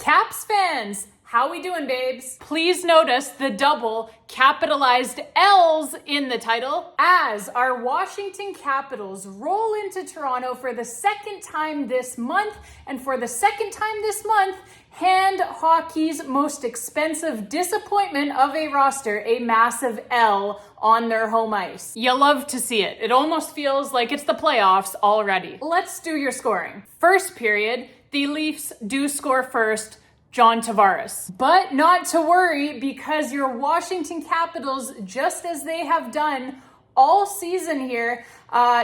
Caps fans, how we doing, babes? Please notice the double capitalized L's in the title as our Washington Capitals roll into Toronto for the second time this month. And for the second time this month, hand hockey's most expensive disappointment of a roster, a massive L on their home ice. You love to see it. It almost feels like it's the playoffs already. Let's do your scoring. First period, the Leafs do score first, John Tavares. But not to worry, because your Washington Capitals, just as they have done all season here,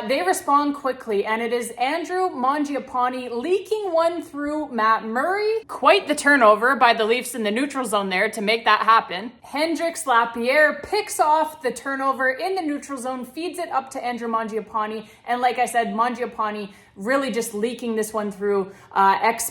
they respond quickly, and it is Andrew Mangiapane leaking one through Matt Murray. Quite the turnover by the Leafs in the neutral zone there to make that happen. Hendrix Lapierre picks off the turnover in the neutral zone, feeds it up to Andrew Mangiapane, and like I said, Mangiapane really just leaking this one through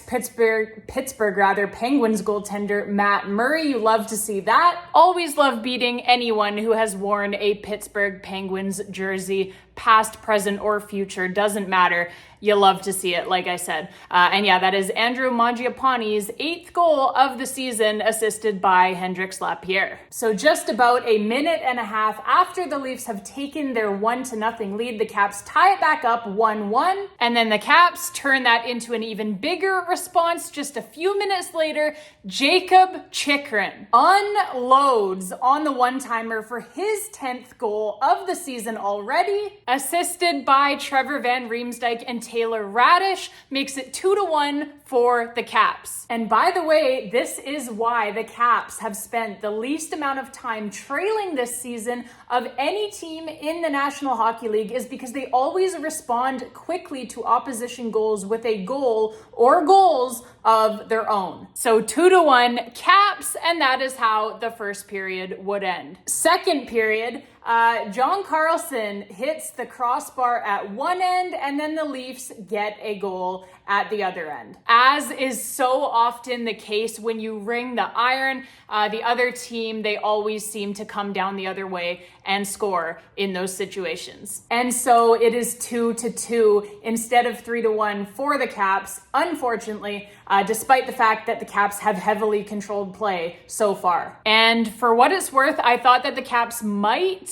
Pittsburgh Penguins goaltender Matt Murray. You love to see that. Always love beating anyone who has worn a Pittsburgh Penguins jersey, past, present, or future, doesn't matter. You love to see it, like I said. And yeah, that is Andrew Mangiapane's 8th goal of the season, assisted by Hendrix Lapierre. So just about a minute and a half after the Leafs have taken their 1-0 lead, the Caps tie it back up 1-1. And then the Caps turn that into an even bigger response just a few minutes later. Jacob Chychrun unloads on the one-timer for his 10th goal of the season already, assisted by Trevor Van Riemsdyk and Taylor Radish, makes it 2-1 for the Caps. And by the way, this is why the Caps have spent the least amount of time trailing this season of any team in the National Hockey League, is because they always respond quickly to opposition goals with a goal or goals of their own. So 2-1 Caps, and that is how the first period would end. Second period, John Carlson hits the crossbar at one end, and then the Leafs get a goal at the other end. As is so often the case when you ring the iron, the other team, they always seem to come down the other way and score in those situations. And so it is 2-2 instead of 3-1 for the Caps, unfortunately, despite the fact that the Caps have heavily controlled play so far. And for what it's worth, I thought that the Caps might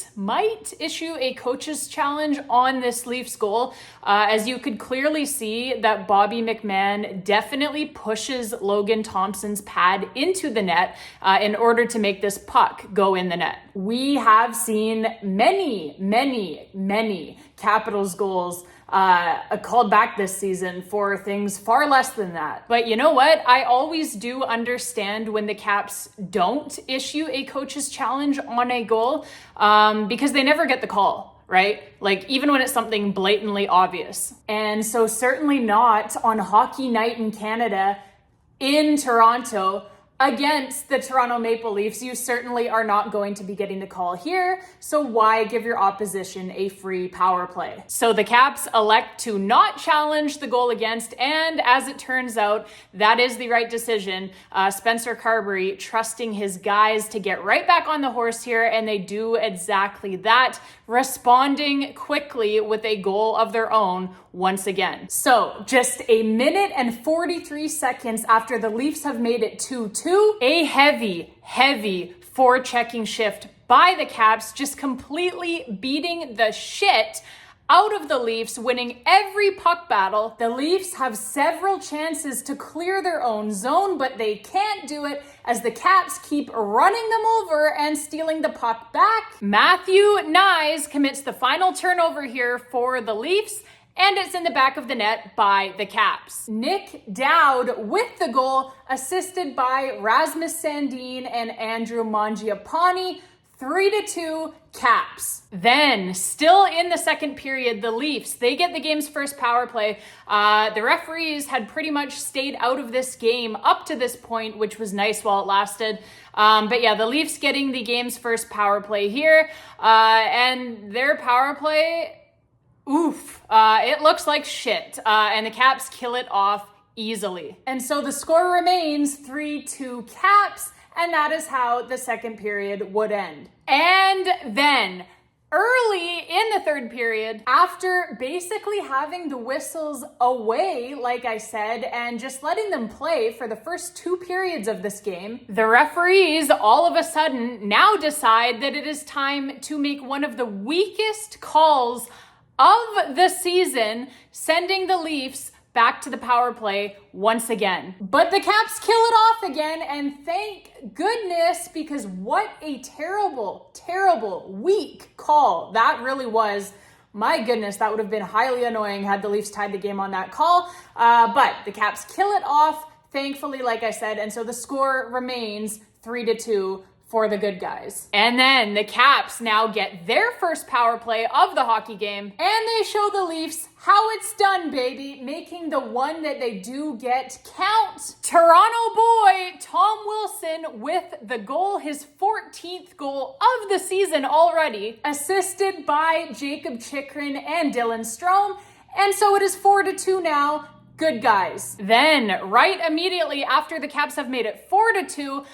issue a coach's challenge on this Leafs goal, as you could clearly see that Bobby McMahon definitely pushes Logan Thompson's pad into the net in order to make this puck go in the net. We have seen many Capitals goals called back this season for things far less than that. But you know what? I always do understand when the Caps don't issue a coach's challenge on a goal, because they never get the call, right? Like, even when it's something blatantly obvious. And so certainly not on Hockey Night in Canada in Toronto against the Toronto Maple Leafs. You certainly are not going to be getting the call here, so why give your opposition a free power play? So the Caps elect to not challenge the goal against, and as it turns out, that is the right decision. Spencer Carberry trusting his guys to get right back on the horse here, and they do exactly that, responding quickly with a goal of their own once again. So just a minute and 43 seconds after the Leafs have made it 2-2, a heavy forechecking shift by the Caps, just completely beating the shit out of the Leafs, winning every puck battle. The Leafs have several chances to clear their own zone, but they can't do it as the Caps keep running them over and stealing the puck back. Matthew Knies commits the final turnover here for the Leafs, and it's in the back of the net by the Caps. Nick Dowd with the goal, assisted by Rasmus Sandin and Andrew Mangiapane. 3-2 Caps. Then, still in the second period, the Leafs, they get the game's first power play. The referees had pretty much stayed out of this game up to this point, which was nice while it lasted. But yeah, the Leafs getting the game's first power play here. And their power play, it looks like shit. And the Caps kill it off easily. And so the score remains 3-2 Caps. And that is how the second period would end. And then early in the third period, after basically having the whistles away, like I said, and just letting them play for the first 2 periods of this game, the referees all of a sudden now decide that it is time to make one of the weakest calls of the season, sending the Leafs back to the power play once again. But the Caps kill it off again, and thank goodness, because what a terrible, terrible, weak call that really was. My goodness, that would have been highly annoying had the Leafs tied the game on that call. But the Caps kill it off, thankfully, like I said, and so the score remains 3-2 for the good guys. And then the Caps now get their first power play of the hockey game, and they show the Leafs how it's done, baby, making the one that they do get count. Toronto boy Tom Wilson with the goal, his 14th goal of the season already, assisted by Jacob Chychrun and Dylan Strome. And so it is 4-2 now. Good guys. Then, right immediately after the Caps have made it 4-2,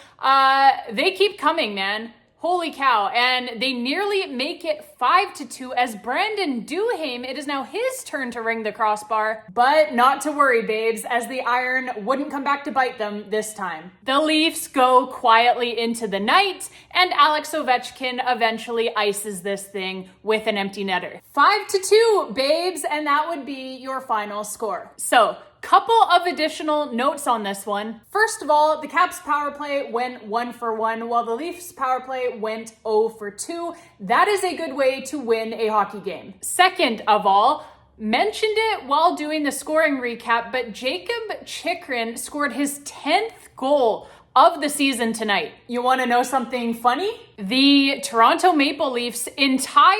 they keep coming, man. Holy cow. And they nearly make it 5-2 as Brandon Duhaime, it is now his turn to ring the crossbar. But not to worry, babes, as the iron wouldn't come back to bite them this time. The Leafs go quietly into the night, and Alex Ovechkin eventually ices this thing with an empty netter. 5-2, babes, and that would be your final score. So, couple of additional notes on this one. First of all, the Caps power play went 1 for 1, while the Leafs power play went 0 for 2. That is a good way to win a hockey game. Second of all, mentioned it while doing the scoring recap, but Jacob Chychrun scored his 10th goal of the season tonight. You want to know something funny? The Toronto Maple Leafs' entire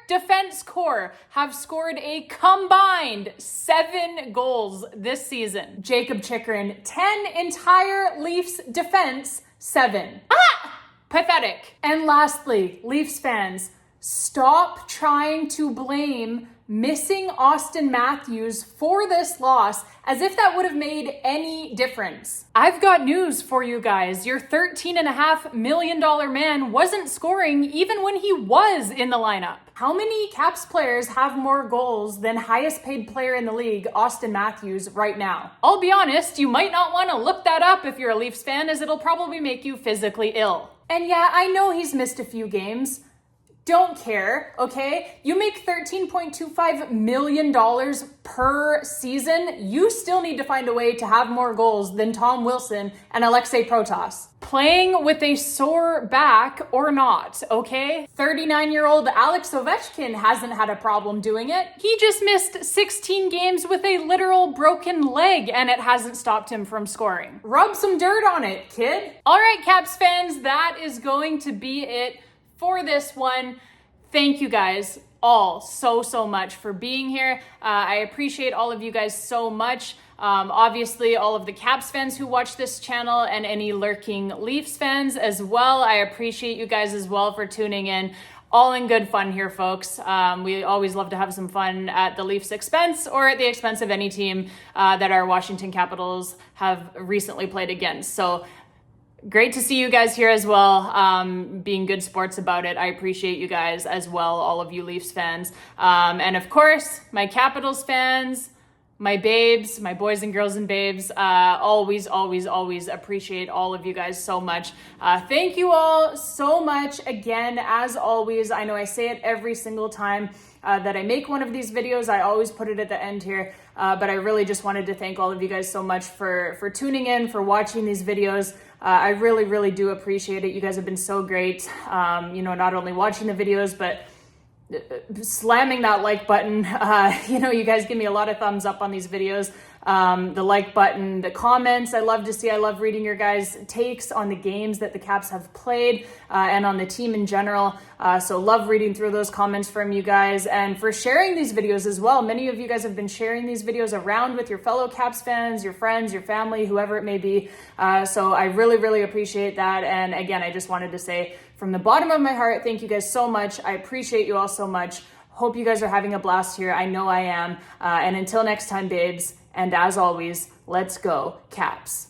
defense core have scored a combined 7 goals this season. Jacob Chychrun, 10 entire Leafs defense, 7. Pathetic. And lastly, Leafs fans, stop trying to blame missing Austin Matthews for this loss as if that would have made any difference. I've got news for you guys. Your $13.5 million man wasn't scoring even when he was in the lineup. How many Caps players have more goals than highest paid player in the league, Austin Matthews, right now? I'll be honest, you might not want to look that up if you're a Leafs fan, as it'll probably make you physically ill. And yeah, I know he's missed a few games. Don't care, okay? You make $13.25 million per season. You still need to find a way to have more goals than Tom Wilson and Alexei Protas. Playing with a sore back or not, okay? 39-year-old Alex Ovechkin hasn't had a problem doing it. He just missed 16 games with a literal broken leg, and it hasn't stopped him from scoring. Rub some dirt on it, kid. All right, Caps fans, that is going to be it for this one. Thank you guys all so much for being here. I appreciate all of you guys so much. Obviously, all of the Caps fans who watch this channel and any lurking Leafs fans as well. I appreciate you guys as well for tuning in. All in good fun here, folks. We always love to have some fun at the Leafs' expense or at the expense of any team that our Washington Capitals have recently played against. So great to see you guys here as well, being good sports about it. I appreciate you guys as well, all of you Leafs fans. And of course, my Capitals fans, my babes, my boys and girls and babes, always appreciate all of you guys so much. Thank you all so much again, as always. I know I say it every single time that I make one of these videos. I always put it at the end here, but I really just wanted to thank all of you guys so much for tuning in, for watching these videos. I really do appreciate it. You guys have been so great, not only watching the videos, but slamming that like button. You guys give me a lot of thumbs up on these videos. The like button, the comments, I love to see. I love reading your guys' takes on the games that the Caps have played and on the team in general. So love reading through those comments from you guys, and for sharing these videos as well. Many of you guys have been sharing these videos around with your fellow Caps fans, your friends, your family, whoever it may be. So I really appreciate that. And again, I just wanted to say from the bottom of my heart, thank you guys so much. I appreciate you all so much. Hope you guys are having a blast here. I know I am. And until next time, babes, and as always, let's go, Caps.